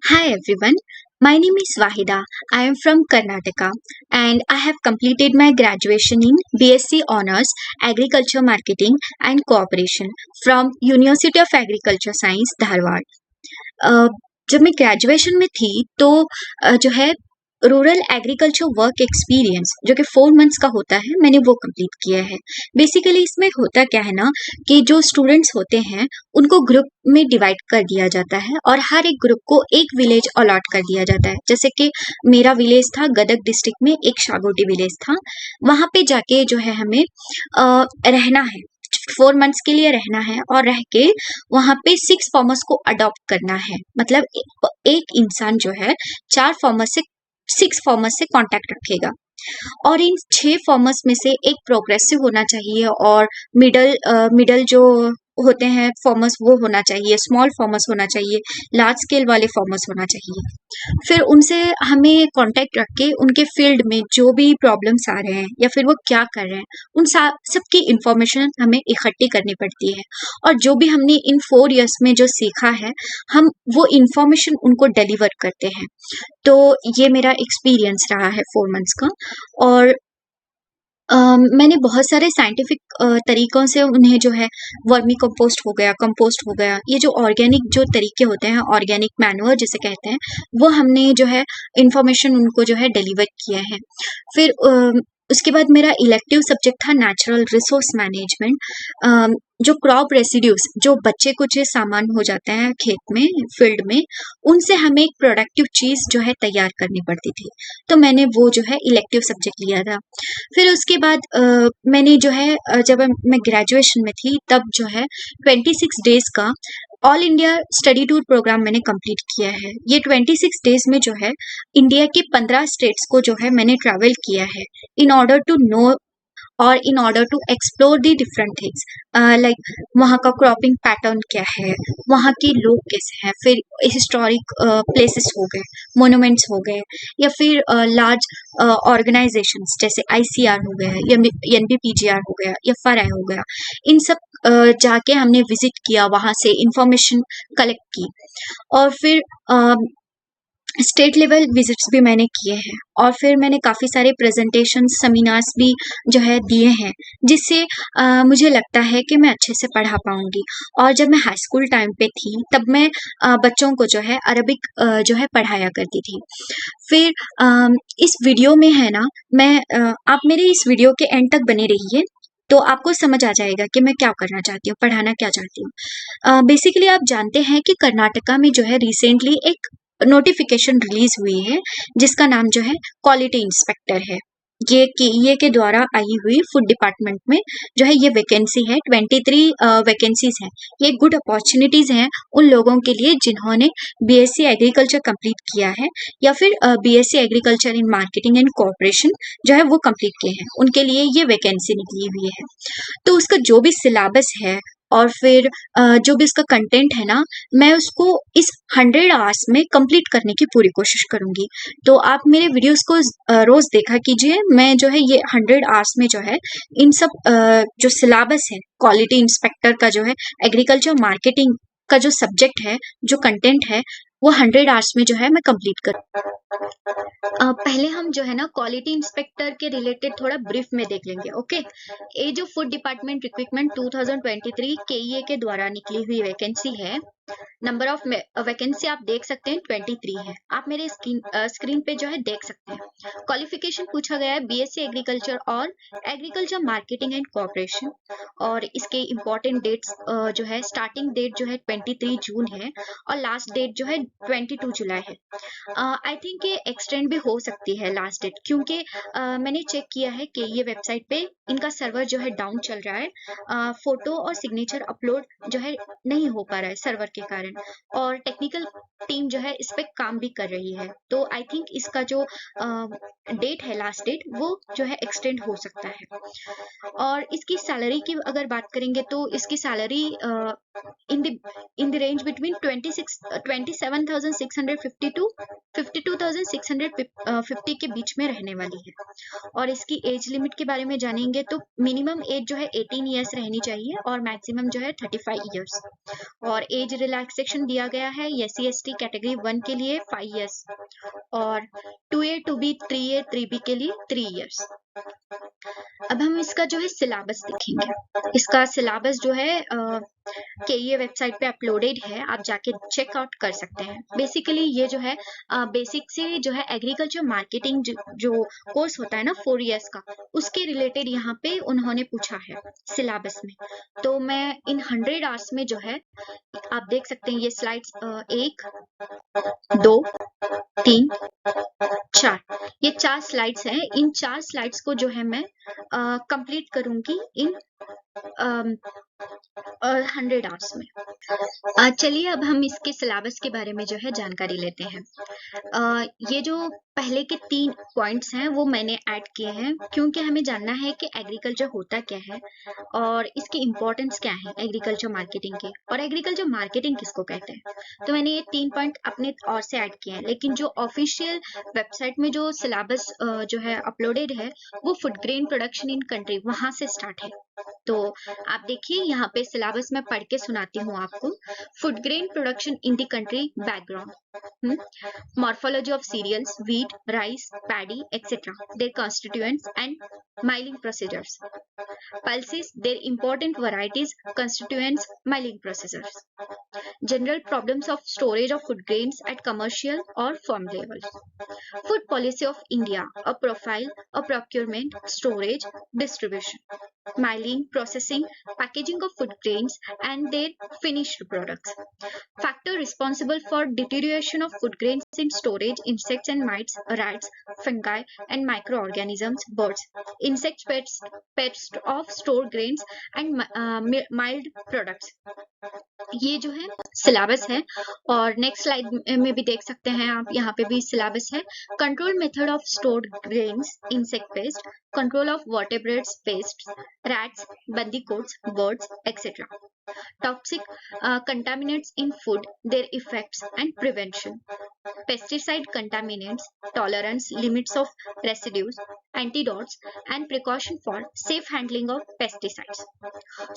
Hi everyone, my name is Wahida. I am from Karnataka and I have completed my graduation in BSc Honours Agriculture Marketing and Cooperation from University of Agriculture Science, Dharwad. अ, जब मैं graduation में थी तो जो है rural agriculture work experience जो कि 4 months का होता है मैंने वो कंप्लीट किया है। बेसिकली इसमें होता क्या है ना कि जो स्टूडेंट्स होते हैं उनको ग्रुप में डिवाइड कर दिया जाता है और हर एक ग्रुप को एक विलेज अलॉट कर दिया जाता है। जैसे कि मेरा विलेज था गदग डिस्ट्रिक्ट में एक शागोटी विलेज था। वहां पे जाके जो है हमें रहना है, 4 मंथ्स के लिए रहना है और रह के वहां पे 6 फार्मर्स को अडॉप्ट करना है। मतलब एक इंसान जो है 4 फार्मर्स से 6 फार्मर्स से कांटेक्ट रखेगा और इन 6 फार्मर्स में से एक प्रोग्रेसिव होना चाहिए और मिडल जो होते हैं फार्मर्स वो होना चाहिए, स्मॉल फार्मर्स होना चाहिए, लार्ज स्केल वाले फार्मर्स होना चाहिए। फिर उनसे हमें कांटेक्ट रख के उनके फील्ड में जो भी प्रॉब्लम्स आ रहे हैं या फिर वो क्या कर रहे हैं उन सबकी इंफॉर्मेशन हमें इकट्ठी करनी पड़ती है और जो भी हमने इन 4 इयर्स में जो सीखा है हम वो इंफॉर्मेशन उनको डिलीवर करते हैं। तो ये मेरा एक्सपीरियंस रहा है 4 मंथ्स का। और मैंने बहुत सारे साइंटिफिक तरीकों से उन्हें जो है वर्मी कंपोस्ट हो गया, ये जो ऑर्गेनिक जो तरीके होते हैं, ऑर्गेनिक मैन्योर जिसे कहते हैं, वो हमने जो है इन्फॉर्मेशन उनको जो है डिलीवर किया है। फिर उसके बाद मेरा इलेक्टिव सब्जेक्ट था नेचुरल रिसोर्स मैनेजमेंट। जो क्रॉप रेसिड्यूज जो बच्चे कुछ सामान हो जाते हैं खेत में, फील्ड में, उनसे हमें एक प्रोडक्टिव चीज जो है तैयार करनी पड़ती थी। तो मैंने वो जो है इलेक्टिव सब्जेक्ट लिया था। फिर उसके बाद मैंने जो है जब मैं ग्रेजुएशन में थी तब जो है 26 डेज का all India study tour program मैंने कंप्लीट किया है। ये 26 डेज में जो है इंडिया के 15 स्टेट्स को जो है मैंने ट्रैवल किया है इन ऑर्डर टू नो और in order to explore the different things. Like वहाँ का क्रॉपिंग पैटर्न क्या है, वहाँ के लोग कैसे हैं, फिर हिस्टोरिक प्लेसेस हो गए, मोन्यूमेंट्स हो गए, या फिर लार्ज ऑर्गेनाइजेशंस जैसे आईसीआर हो गया या एनबीपीजीआर हो गया या फराई हो गया। इन सब जाके हमने विजिट किया, वहाँ से इंफॉर्मेशन कलेक्ट की और फिर स्टेट लेवल विजिट्स भी मैंने किए हैं और फिर मैंने काफ़ी सारे प्रेजेंटेशन सेमिनार्स भी जो है दिए हैं जिससे मुझे लगता है कि मैं अच्छे से पढ़ा पाऊंगी। और जब मैं हाई स्कूल टाइम पे थी तब मैं बच्चों को जो है अरबिक जो है पढ़ाया करती थी। फिर इस वीडियो में है ना, आप मेरे इस वीडियो के एंड तक बने रहिए तो आपको समझ आ जाएगा कि मैं क्या करना चाहती हूँ, पढ़ाना क्या चाहती हूँ। बेसिकली आप जानते हैं कि कर्नाटका में जो है रिसेंटली एक नोटिफिकेशन रिलीज हुई है जिसका नाम जो है क्वालिटी इंस्पेक्टर है। ये के द्वारा आई हुई फूड डिपार्टमेंट में जो है ये वैकेंसी है, 23 वैकेंसीज हैं। ये गुड अपॉर्चुनिटीज हैं उन लोगों के लिए जिन्होंने बीएससी एग्रीकल्चर कंप्लीट किया है या फिर BSc agriculture in marketing and cooperation जो है वो कंप्लीट किए हैं, उनके लिए ये वैकेंसी निकली हुई है। तो उसका जो भी सिलेबस है और फिर जो भी उसका कंटेंट है ना, मैं उसको इस 100 आवर्स में कंप्लीट करने की पूरी कोशिश करूंगी। तो आप मेरे वीडियोस को रोज देखा कीजिए। मैं जो है ये 100 आवर्स में जो है इन सब जो सिलेबस है क्वालिटी इंस्पेक्टर का जो है एग्रीकल्चर मार्केटिंग का जो सब्जेक्ट है, जो कंटेंट है, वो 100 आवर्स में जो है मैं कंप्लीट कर। पहले हम जो है ना क्वालिटी इंस्पेक्टर के रिलेटेड थोड़ा ब्रीफ में देख लेंगे। ओके, ये जो फूड डिपार्टमेंट रिक्रूटमेंट 2023 केईए के द्वारा निकली हुई वैकेंसी है। नंबर ऑफ वैकेंसी आप देख सकते हैं 23 है, आप मेरे स्क्रीन पे जो है देख सकते हैं। क्वालिफिकेशन पूछा गया है बीएससी एग्रीकल्चर और एग्रीकल्चर मार्केटिंग एंड कोऑपरेशन। और इसके इम्पोर्टेंट डेट्स जो है, स्टार्टिंग डेट जो है 23 जून है और लास्ट डेट जो है 22 जुलाई है। आई थिंक ये एक्सटेंड भी हो सकती है लास्ट डेट, क्योंकि मैंने चेक किया है कि ये वेबसाइट पे इनका सर्वर जो है डाउन चल रहा है। फोटो और सिग्नेचर अपलोड जो है नहीं हो पा रहा है सर्वर के कारण, और टेक्निकल टीम जो है इस पे काम भी कर रही है। तो आई थिंक इसका जो डेट है, लास्ट डेट, वो जो है एक्सटेंड हो सकता है। और इसकी सैलरी की अगर बात करेंगे तो इसकी salary in the range between 26 57,650 to 52,650 के बीच में रहने वाली है। और इसकी एज लिमिट के बारे में जानेंगे तो मिनिमम एज जो है 18 ईयर्स रहनी चाहिए और मैक्सिमम जो है 35 ईयर्स। और एज रिलैक्सेशन दिया गया है SC/ST कैटेगरी 1 के लिए 5 ईयर्स और 2A 2B 3A 3B के लिए 3 ईयर्स। अब हम इसका जो है सिलेबस देखेंगे। इसका सिलेबस जो है KEA वेबसाइट पे अपलोडेड है, आप जाके चेकआउट कर सकते हैं। बेसिकली ये जो है बेसिक से जो है एग्रीकल्चर मार्केटिंग जो कोर्स होता है ना 4 इयर्स का, उसके रिलेटेड यहाँ पे उन्होंने पूछा है सिलेबस में। तो मैं इन 100 आवर्स में जो है आप देख सकते हैं ये स्लाइड्स 1 2 3 4 ये 4 स्लाइड्स हैं। इन 4 स्लाइड्स को जो है मैं कंप्लीट करूंगी इन 100 आवर्स में। चलिए अब हम इसके सिलेबस के बारे में जो है जानकारी लेते हैं। ये जो पहले के 3 पॉइंट्स हैं वो मैंने ऐड किए हैं क्योंकि हमें जानना है कि एग्रीकल्चर होता क्या है और इसकी इम्पोर्टेंस क्या है एग्रीकल्चर मार्केटिंग की, और एग्रीकल्चर मार्केटिंग किसको कहते हैं। तो मैंने ये 3 पॉइंट अपने और से ऐड किए हैं, लेकिन जो ऑफिशियल वेबसाइट में जो सिलेबस जो है अपलोडेड है वो food grain production in country वहां से स्टार्ट है। तो आप देखिए यहाँ पे सिलेबस में पढ़ के सुनाती हूँ आपको। Food grain production in the country background, morphology of cereals, wheat, rice, paddy, etc., their constituents and milling procedures. Pulses, their important varieties, constituents, milling procedures. General problems of storage of food grains at commercial or farm level. Food policy of India, a profile, a procurement, storage, distribution. Milling, processing, packaging of food grains and their finished products. Factor responsible for deterioration of food grains in storage: insects and mites, rats, fungi and microorganisms, birds. Insect pests of stored grains and mild products. ये जो है syllabus है। और next slide में भी देख सकते हैं आप, यहाँ पे भी सिलेबस है। Control method of stored grains, insect pest, control of vertebrates, pests, rats, bandicoats, birds, etc. Toxic contaminants in food, their effects and prevention. Pesticide contaminants, tolerance, limits of residues, antidotes, and precaution for safe handling of pesticides.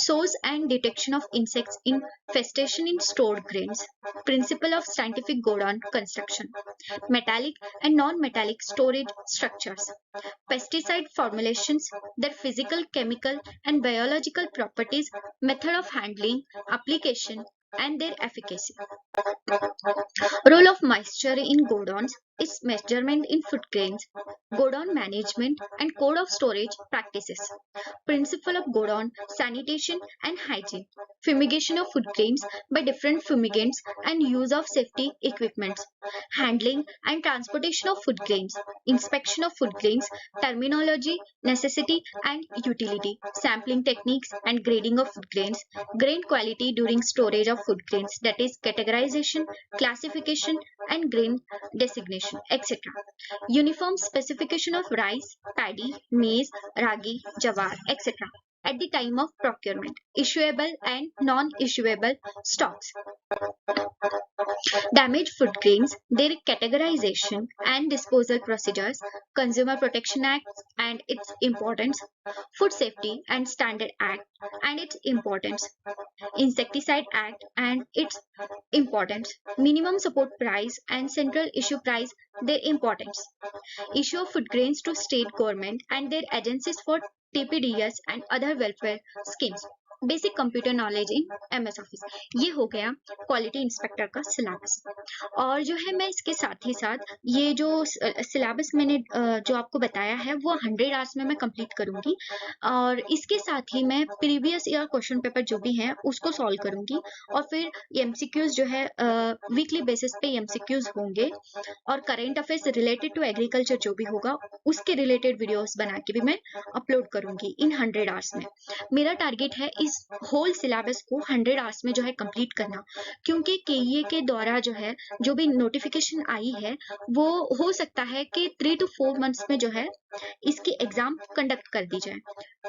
Source and detection of insects infestation in stored grains. Principle of scientific godown construction. Metallic and non-metallic storage structures. Pesticide formulations, their physical, chemical, and biological properties, method of handling, application, and their efficacy. Role of moisture in godowns is measurement in food grains, godown management, and code of storage practices. Principle of godown, sanitation and hygiene, fumigation of food grains by different fumigants and use of safety equipments, handling and transportation of food grains, inspection of food grains, terminology, necessity and utility, sampling techniques and grading of food grains, grain quality during storage of food grains, that is categorization, classification and grain designation, etc. Uniform specification of rice, paddy, maize, ragi, jawar, etc. at the time of procurement, issuable and non-issuable stocks. Damaged food grains, their categorization and disposal procedures, Consumer Protection Act and its importance, Food Safety and Standard Act and its importance, Insecticide Act and its importance, Minimum Support Price and Central Issue Price, their importance, issue of food grains to state government and their agencies for TPDS and other welfare schemes. Basic computer knowledge in MS office. ये हो गया quality inspector का syllabus. और जो है मैं इसके साथ ही साथ ये जो सिलेबस मैंने जो आपको बताया है वो 100 आवर्स में मैं कंप्लीट करूंगी, और इसके साथ ही मैं प्रीवियस ईयर क्वेश्चन पेपर जो भी हैं उसको सॉल्व करूंगी, और फिर MCQs जो है वीकली बेसिस पे MCQs होंगे, और current affairs related to agriculture जो भी होगा उसके रिलेटेड वीडियोस बना के भी मैं अपलोड करूंगी इन 100 आवर्स में। मेरा टारगेट है इस होल सिलेबस को 100 आवर्स में जो है कंप्लीट करना, क्योंकि केईए के द्वारा जो है जो भी नोटिफिकेशन आई है वो हो सकता है कि 3 to 4 मंथ्स में जो है इसकी एग्जाम कंडक्ट कर दी जाए।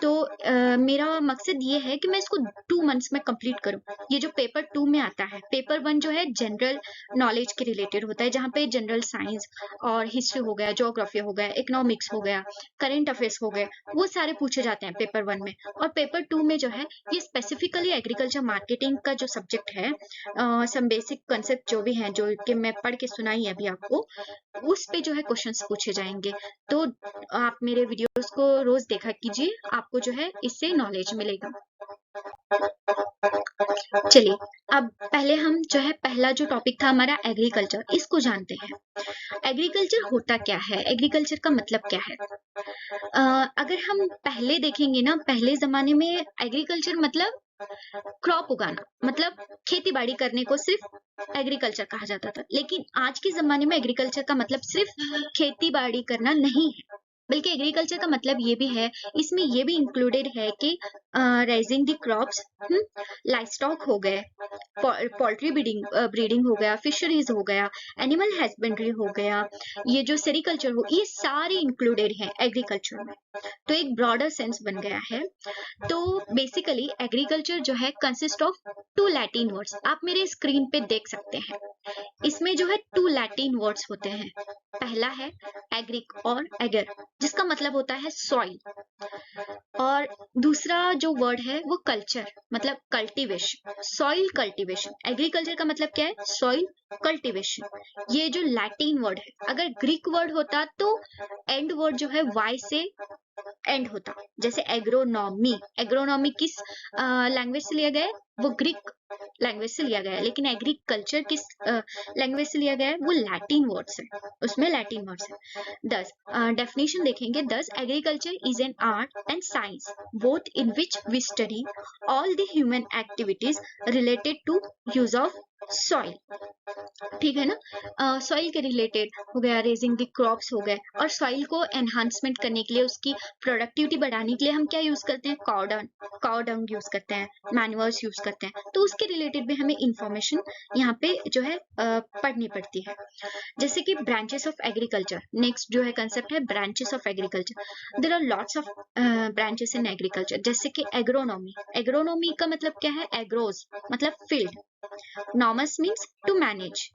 तो मेरा मकसद ये है कि मैं इसको 2 मंथ्स में कंप्लीट करूं। ये जो पेपर 2 में आता है, पेपर 1 जो है जनरल नॉलेज के रिलेटेड होता है, जहाँ पे जनरल साइंस और हिस्ट्री हो गया, ज्योग्राफी हो गया, इकोनॉमिक्स हो गया, करंट अफेयर्स हो गए, वो सारे पूछे जाते हैं पेपर 1 में। और पेपर 2 में जो है ये स्पेसिफिकली एग्रीकल्चर मार्केटिंग का जो सब्जेक्ट है, सम बेसिक कंसेप्ट जो भी हैं जो कि मैं पढ़ के सुनाई है अभी आपको, उस पे जो है क्वेश्चंस पूछे जाएंगे। तो आप मेरे वीडियोस को रोज देखा कीजिए, आपको जो है इससे नॉलेज मिलेगा। चलिए, अब पहले हम जो है पहला जो टॉपिक था हमारा एग्रीकल्चर, इसको जानते हैं। एग्रीकल्चर होता क्या है, एग्रीकल्चर का मतलब क्या है? अगर हम पहले देखेंगे ना, पहले जमाने में एग्रीकल्चर मतलब क्रॉप उगाना, मतलब खेती बाड़ी करने को सिर्फ एग्रीकल्चर कहा जाता था। लेकिन आज के जमाने में एग्रीकल्चर का मतलब सिर्फ खेती बाड़ी करना नहीं है, बल्कि एग्रीकल्चर का मतलब ये भी है, इसमें ये भी इंक्लूडेड है कि rising the crops, life stock हो गए, पोल्ट्री ब्रीडिंग हो गया, फिशरीज हो गया, एनिमल हस्बेंड्री हो गया, ये जो सेरिकल्चर हो, ये सारे इंक्लूडेड हैं एग्रीकल्चर में। तो एक ब्रॉडर सेंस बन गया है। तो बेसिकली एग्रीकल्चर जो है कंसिस्ट ऑफ 2 लैटिन वर्ड्स, आप मेरे स्क्रीन पे देख सकते हैं। इसमें जो है 2 लैटिन वर्ड्स होते हैं। पहला है एग्रिक और एगर, जिसका मतलब होता है सॉइल, और दूसरा जो वर्ड है वो कल्चर, मतलब कल्टीवेशन, सॉइल कल्टीवेशन। एग्रीकल्चर का मतलब क्या है? Soil cultivation. ये जो लैटिन वर्ड है, अगर ग्रीक वर्ड होता तो एंड वर्ड जो है वाई से एंड होता, जैसे एग्रोनॉमी। एग्रोनॉमी किस लैंग्वेज से लिया गया है? वो ग्रीक लैंग्वेज से लिया गया है। लेकिन एग्रीकल्चर किस लैंग्वेज से लिया गया है? वो लैटिन वर्ड्स है, उसमें लैटिन वर्ड्स है। 10 डेफिनेशन देखेंगे। 10 agriculture is an art and science both in which we study all the human activities related to use of soil. ठीक है ना? सॉइल के रिलेटेड हो गया, रेजिंग द क्रॉप्स हो गए, और सॉइल को एनहांसमेंट करने के लिए, उसकी प्रोडक्टिविटी बढ़ाने के लिए हम क्या यूज करते हैं? काउ डंग यूज करते हैं, मैन्योर्स यूज करते हैं। तो उसके रिलेटेड भी हमें इंफॉर्मेशन यहाँ पे जो है पढ़नी पड़ती है। जैसे कि ब्रांचेस ऑफ एग्रीकल्चर, नेक्स्ट जो है कंसेप्ट है branches of agriculture. There are lots of branches in agriculture, जैसे कि एग्रोनॉमी। एग्रोनॉमी का मतलब क्या है? एग्रोज मतलब field, nomos means to manage,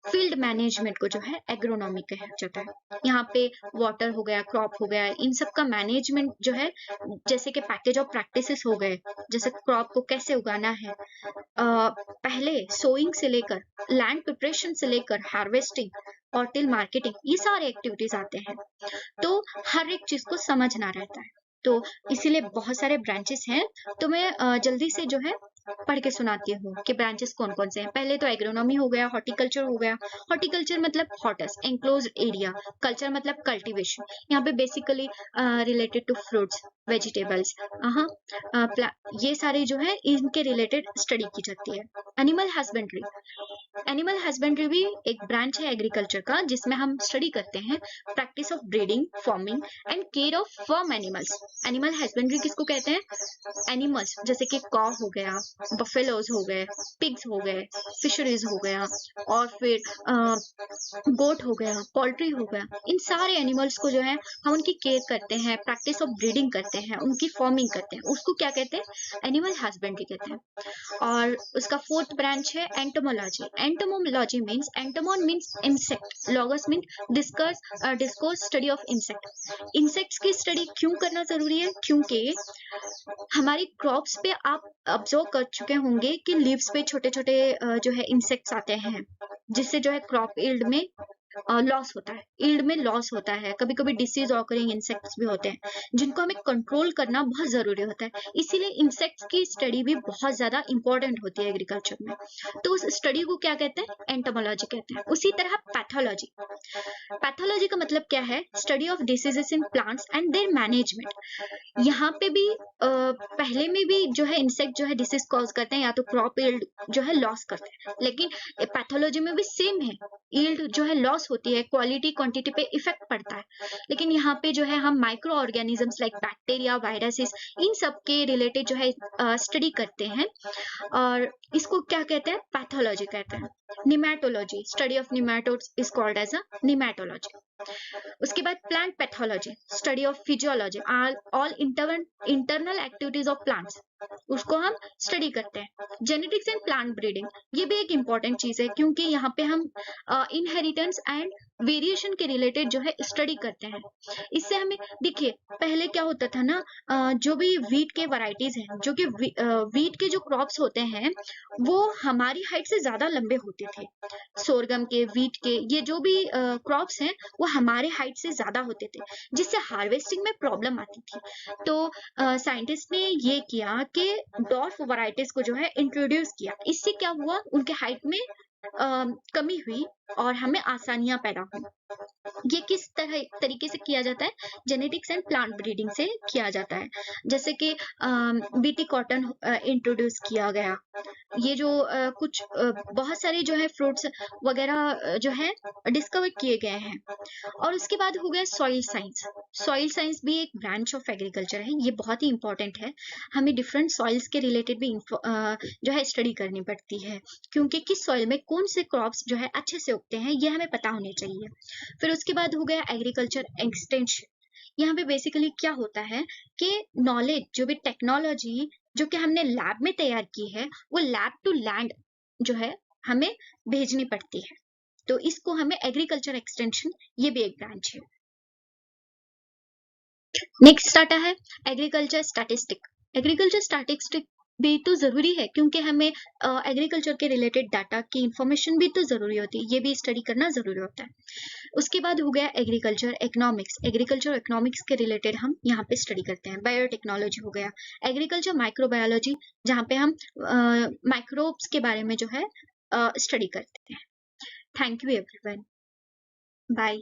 field management को जो है एग्रोनॉमी कहा जाता है। यहाँ पे वाटर हो गया, क्रॉप हो गया, इन सब का मैनेजमेंट जो है, जैसे कि पैकेज ऑफ प्रैक्टिसेस हो गए, जैसे क्रॉप को कैसे उगाना है, पहले सोइंग से लेकर, लैंड प्रिपरेशन से लेकर, हार्वेस्टिंग और टिल मार्केटिंग, ये सारे एक्टिविटीज आते हैं। तो हर एक चीज को समझना रहता है, तो इसीलिए बहुत सारे ब्रांचेस हैं। तो मैं जल्दी से जो है पढ़ के सुनाती हूँ कि ब्रांचेस कौन कौन से हैं। पहले तो एग्रोनॉमी हो गया, हॉर्टिकल्चर हो गया। हॉर्टिकल्चर मतलब हॉटस एंक्लोज्ड एरिया, कल्चर मतलब कल्टीवेशन। यहाँ पे basically related to fruits, vegetables, ये सारे जो है इनके रिलेटेड स्टडी की जाती है। एनिमल हस्बेंड्री, एनिमल हस्बेंड्री भी एक ब्रांच है एग्रीकल्चर का, जिसमें हम स्टडी करते हैं practice of breeding, farming and care of farm animals. Animal husbandry किसको कहते हैं? एनिमल्स जैसे कि कॉ हो गया, बफेलोज हो गए, पिग्स हो गए, फिशरीज हो गया, और फिर गोट हो गया, पोल्ट्री हो गया। इन सारे एनिमल्स को जो है हम उनकी केयर करते हैं, प्रैक्टिस ऑफ ब्रीडिंग करते हैं, उनकी फार्मिंग करते हैं, उसको क्या कहते हैं? एनिमल हस्बेंड्री कहते हैं। और उसका फोर्थ ब्रांच है entomology. Entomology means, entomon means insect, logos mean discourse study of insect. Insects की स्टडी क्यों करना जरूरी है? क्योंकि हमारी क्रॉप्स पे आप ऑब्जर्व कर चुके होंगे कि लीव्स पे छोटे छोटे जो है इंसेक्ट्स आते हैं, जिससे जो है क्रॉप यील्ड में लॉस होता है, यील्ड में लॉस होता है। कभी कभी डिसीज ऑकरिंग इंसेक्ट्स भी होते हैं, जिनको हमें कंट्रोल करना बहुत जरूरी होता है। इसीलिए इंसेक्ट्स की स्टडी भी बहुत ज्यादा इंपॉर्टेंट होती है एग्रीकल्चर में। तो उस स्टडी को क्या कहते हैं? एंटोमोलॉजी कहते हैं। उसी तरह पैथोलॉजी, पैथोलॉजी का मतलब क्या है? Study of diseases in plants and there management. यहाँ पे भी पहले में भी जो है इंसेक्ट जो है डिसीज कॉज करते हैं, या तो क्रॉप यील्ड जो है लॉस करते हैं, लेकिन पैथोलॉजी में भी सेम है, यील्ड जो है लॉस लॉस होती है, क्वालिटी क्वांटिटी पे इफेक्ट पड़ता है। लेकिन यहाँ पे जो है हम micro organisms like bacteria, viruses, इन सब के रिलेटेड जो है स्टडी करते हैं, और इसको क्या कहते हैं, पैथोलॉजी कहते हैं। Nematology, study of nematodes is called as a nematology. उसके बाद plant pathology, study of physiology, all internal activities of plants, उसको हम स्टडी करते हैं। जेनेटिक्स एंड प्लांट ब्रीडिंग, ये भी एक इंपॉर्टेंट चीज है, क्योंकि यहाँ पे हम इनहेरिटेंस एंड वेरिएशन के रिलेटेड जो है स्टडी करते हैं। इससे हमें देखिए, पहले क्या होता था ना, जो भी वीट के वैरायटीज हैं, जो कि वीट के जो क्रॉप्स होते हैं वो हमारी हाइट से ज्यादा लंबे होते थे। सोरगम के, वीट के, ये जो भी क्रॉप्स हैं वो हमारे हाइट से ज्यादा होते थे, जिससे हार्वेस्टिंग में प्रॉब्लम आती थी। तो साइंटिस्ट ने ये किया कि डॉर्फ वैरायटीज को जो है इंट्रोड्यूस किया। इससे क्या हुआ, उनके हाइट में कमी हुई और हमें आसानियां पैदा हुई। ये किस तरीके से किया जाता है, जेनेटिक्स एंड प्लांट ब्रीडिंग से किया जाता है। जैसे कि बीटी कॉटन इंट्रोड्यूस किया गया, ये जो कुछ बहुत सारे जो है फ्रूट्स वगैरह जो है डिस्कवर किए गए हैं। और उसके बाद हो गया सॉइल साइंस। सॉइल साइंस भी एक ब्रांच ऑफ एग्रीकल्चर है, ये बहुत ही इंपॉर्टेंट है। हमें डिफरेंट सॉइल्स के रिलेटेड भी जो है स्टडी करनी पड़ती है, क्योंकि किस सॉइल में कौन से क्रॉप्स जो है अच्छे से उगते हैं, ये हमें पता होने चाहिए। फिर उसके बाद हो गया एग्रीकल्चर एक्सटेंशन। यहाँ पे बेसिकली क्या होता है कि नॉलेज, जो भी टेक्नोलॉजी जो कि हमने लैब में तैयार की है, वो लैब टू लैंड जो है हमें भेजनी पड़ती है। तो इसको हमें एग्रीकल्चर एक्सटेंशन, ये भी एक ब्रांच है। नेक्स्ट आता है एग्रीकल्चर स्टैटिस्टिक। एग्रीकल्चर स्टैटिस्टिक भी तो जरूरी है, क्योंकि हमें एग्रीकल्चर के रिलेटेड डाटा की इंफॉर्मेशन भी तो जरूरी होती है, ये भी स्टडी करना जरूरी होता है। उसके बाद हो गया एग्रीकल्चर इकोनॉमिक्स। एग्रीकल्चर इकोनॉमिक्स के रिलेटेड हम यहाँ पे स्टडी करते हैं। बायोटेक्नोलॉजी हो गया। एग्रीकल्चर माइक्रोबायोलॉजी, जहाँ पे हम माइक्रोब्स के बारे में जो है स्टडी करते हैं। Thank you everyone, bye.